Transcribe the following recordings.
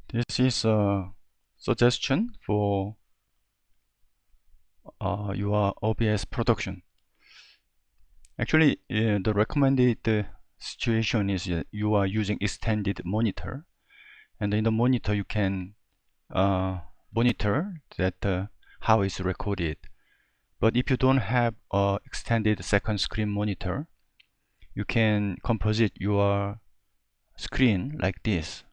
This is a suggestion for your OBS production. Actually, the recommended situation is you are using extended monitor, and in the monitor you can monitor that how it's recorded. But if you don't have a extended second screen monitor, you can composite your screen like this.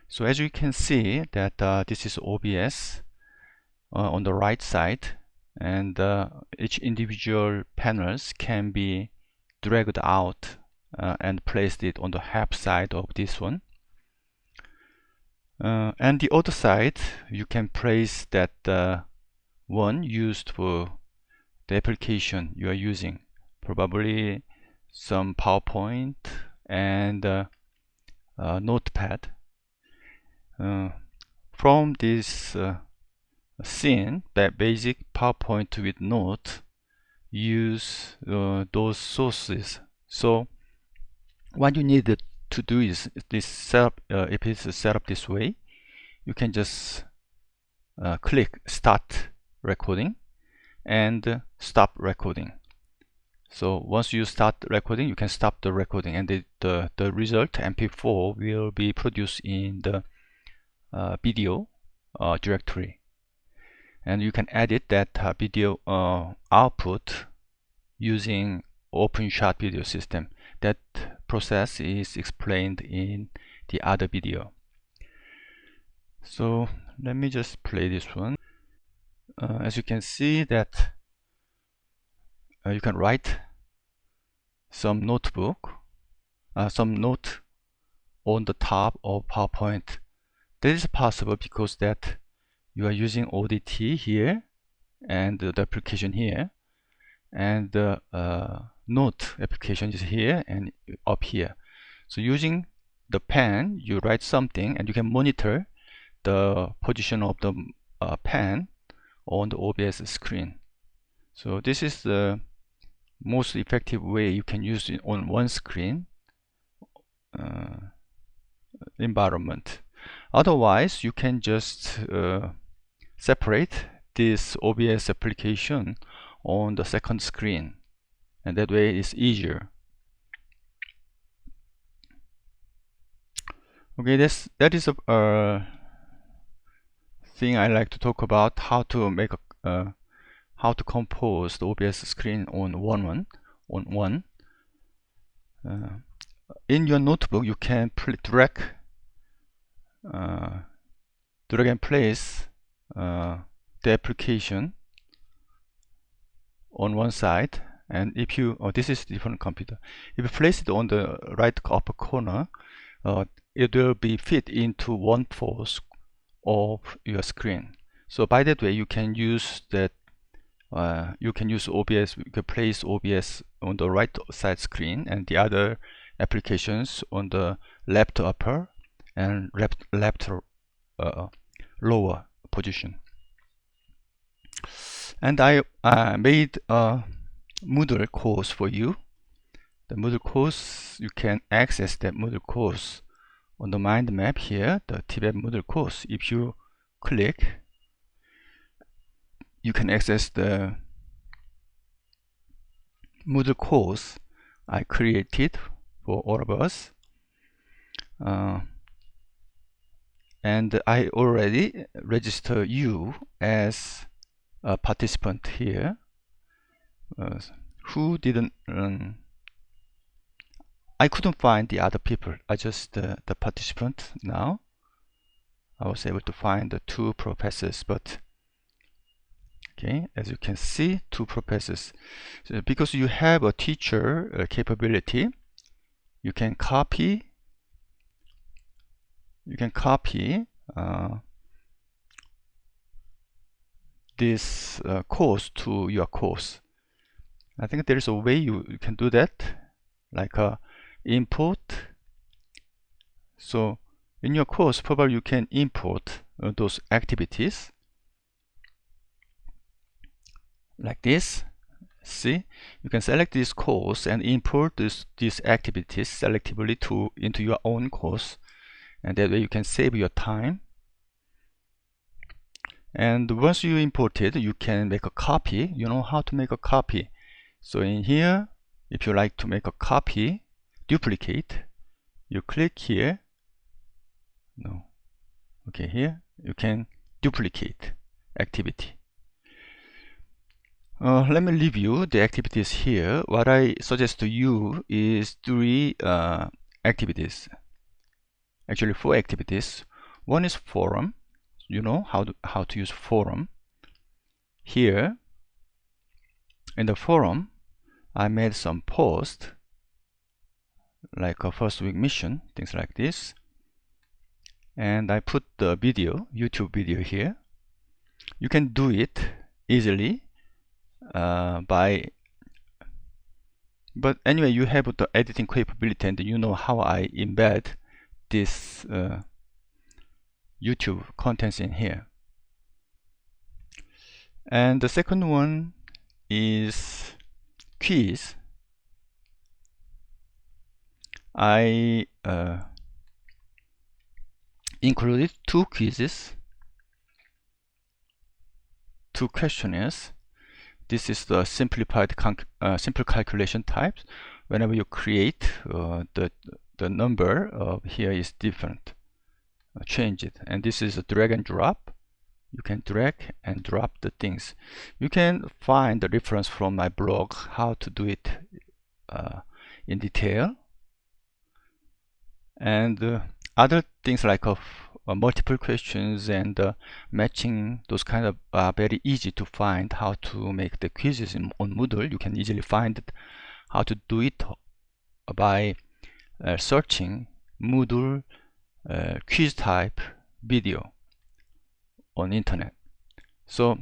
So as you can see that this is OBS on the right side, and each individual panels can be dragged out and placed it on the half side of this one. And the other side, you can place that one used for the application you are using, probably some PowerPoint and Notepad. From this scene, that basic PowerPoint with Note, use those sources. So what you need to do is this setup. If it's set up this way, you can just click Start Recording and Stop Recording. So once you start recording, you can stop the recording, and the result MP4 will be produced in the video directory, and you can edit that video output using OpenShot video system. That process is explained in the other video. So let me just play this one. As you can see that you can write some note on the top of PowerPoint. That is possible because that you are using ODT here and the application here, and the note application is here and up here. So using the pen, you write something and you can monitor the position of the pen on the OBS screen. So this is the most effective way you can use it on OneScreen environment. Otherwise, you can just separate this OBS application on the second screen, and that way it's easier. Okay, that is a thing I like to talk about, how to make how to compose the OBS screen on one. In your notebook, you can drag and place the application on one side, and if you this is different computer, if you place it on the right upper corner, it will be fit into 1/4 of your screen. So by that way, you can use that. You can use OBS. You can place OBS on the right side screen, and the other applications on the left upper and left lower position. And I made a Moodle course for you. The Moodle course, you can access that Moodle course on the mind map here, the Tibet Moodle course. If you click, you can access the Moodle course I created for all of us. And I already registered you as a participant here. Who didn't I couldn't find the other people. I just the participant now. I was able to find the 2 professors, but okay, as you can see, 2 professors. So because you have a teacher capability, you can copy this course to your course. I think there is a way you can do that, like import. So in your course, probably you can import those activities like this. See, you can select this course and import these activities selectively into your own course, and that way you can save your time. And once you import it, you can make a copy. You know how to make a copy. So in here, if you like to make a copy, duplicate, you click here. No. Okay, here you can duplicate activity. Let me review the activities here. What I suggest to you is 3 activities. Actually 4 activities. One is forum. You know how to use forum. Here in the forum, I made some posts like a first week mission, things like this. And I put the video, YouTube video here. You can do it easily but anyway, you have the editing capability and you know how I embed this YouTube contents in here. And the second one is quiz. I included 2 quizzes, 2 questionnaires. This is the simplified simple calculation types. Whenever you create, the number of here is different. Change it, and this is a drag and drop. You can drag and drop the things. You can find the reference from my blog how to do it in detail. And other things like multiple questions and matching, those kind of are very easy to find. How to make the quizzes on Moodle, you can easily find it, how to do it by searching Moodle quiz type video on internet. So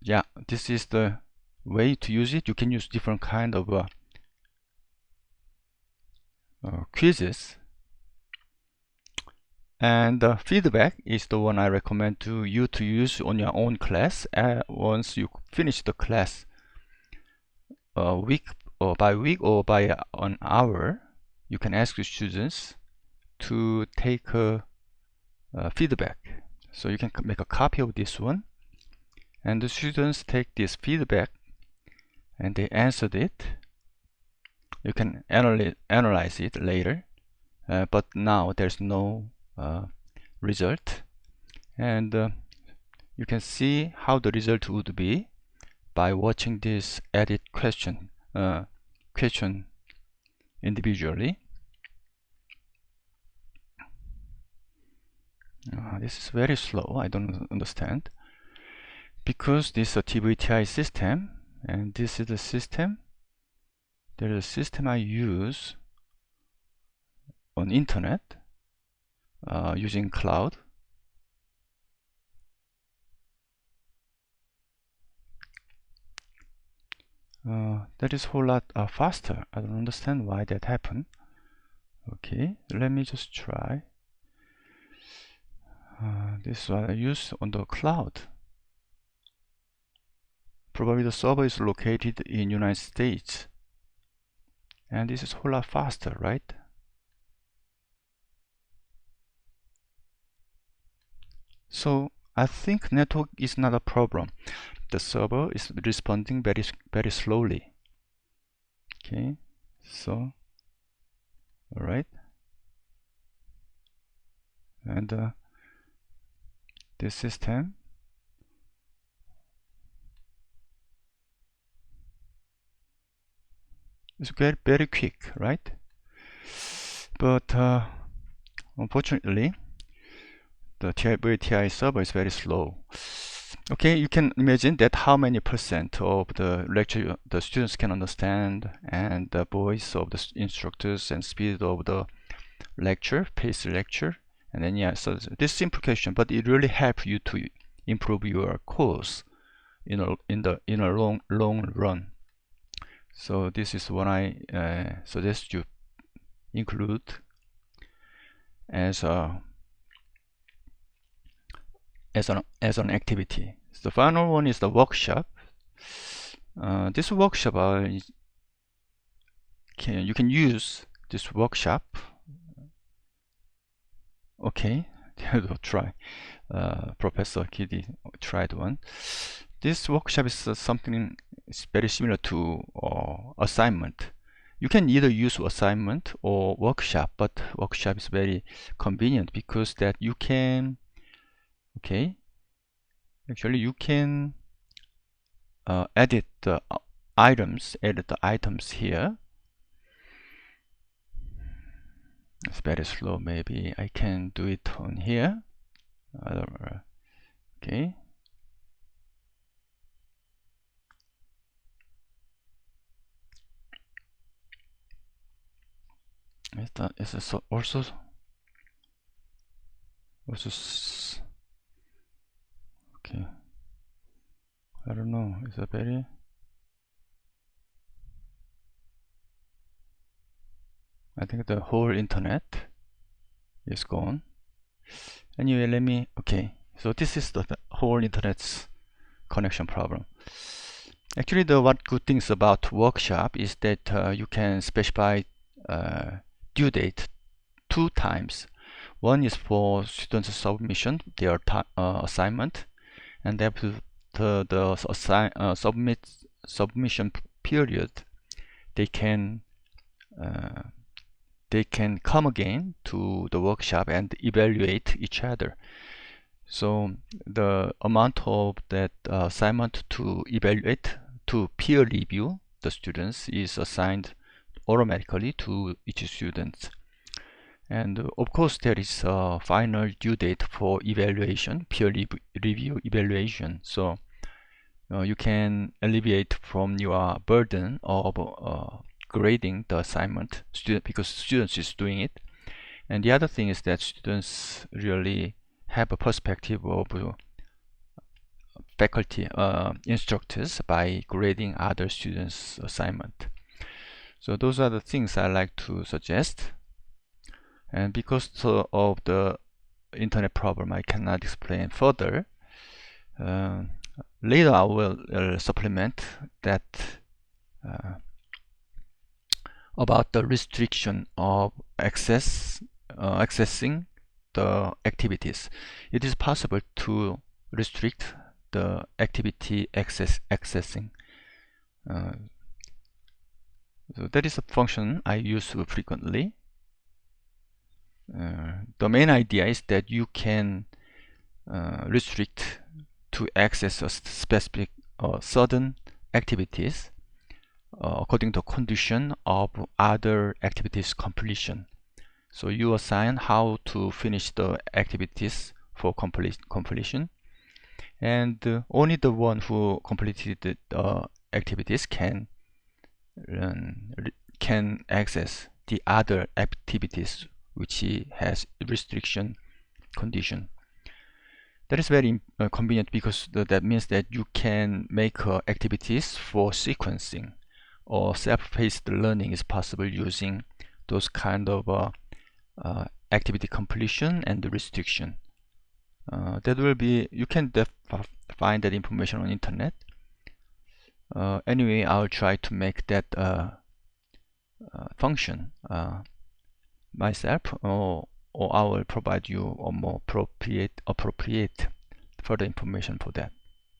yeah, this is the way to use it. You can use different kind of quizzes. And feedback is the one I recommend to you to use on your own class. Once you finish the class, week or by week or by an hour, you can ask the students to take feedback. So you can make a copy of this one, and the students take this feedback and they answered it. You can analyze it later, but now there's no result, and you can see how the result would be by watching this edit question individually. This is very slow. I don't understand, because this is a TVTI system and this is the system. There is a system I use on internet using cloud. That is a whole lot faster. I don't understand why that happened. Okay, let me just try. This is what I use on the cloud. Probably the server is located in United States, and this is a whole lot faster, right? So I think network is not a problem. The server is responding very slowly. Okay, so all right, and this system is very quick, right? But unfortunately, the TI server is very slow. Okay, you can imagine that how many % of the lecture the students can understand, and the voice of the instructors and speed of the lecture, pace lecture, and then yeah. So this simple question, but it really helps you to improve your course in a long run. So this is what I suggest you include as an activity. So the final one is the workshop. This workshop you can use this workshop Okay, try. Professor Kitty tried one. This workshop is something very similar to assignment. You can either use assignment or workshop, but workshop is very convenient because that you can, okay, actually you can edit the items here. It's very slow. Maybe I can do it on here. Okay. It's also okay. I don't know. It's a very I think the whole internet is gone. Anyway, let me okay. So this is the whole internet's connection problem. Actually, the what good things about workshop is that you can specify due date 2 times. One is for students' submission, their assignment, and after the submission period, they can come again to the workshop and evaluate each other. So the amount of that assignment to evaluate, to peer review the students, is assigned automatically to each student. And of course, there is a final due date for evaluation, peer review evaluation. So you can alleviate from your burden of grading the assignment because students is doing it. And the other thing is that students really have a perspective of faculty instructors by grading other students' assignment. So those are the things I like to suggest. And because of the internet problem, I cannot explain further. Later I will supplement that about the restriction of accessing the activities. It is possible to restrict the activity accessing. So that is a function I use frequently. The main idea is that you can restrict to access a specific certain activities according to condition of other activities completion. So you assign how to finish the activities for completion, and only the one who completed the activities can access the other activities which has restriction condition. That is very convenient because that means that you can make activities for sequencing, or self-paced learning is possible using those kind of activity completion and restriction. That will be, you can find that information on internet. Anyway, I'll try to make that function myself, or I will provide you a more appropriate further information for that.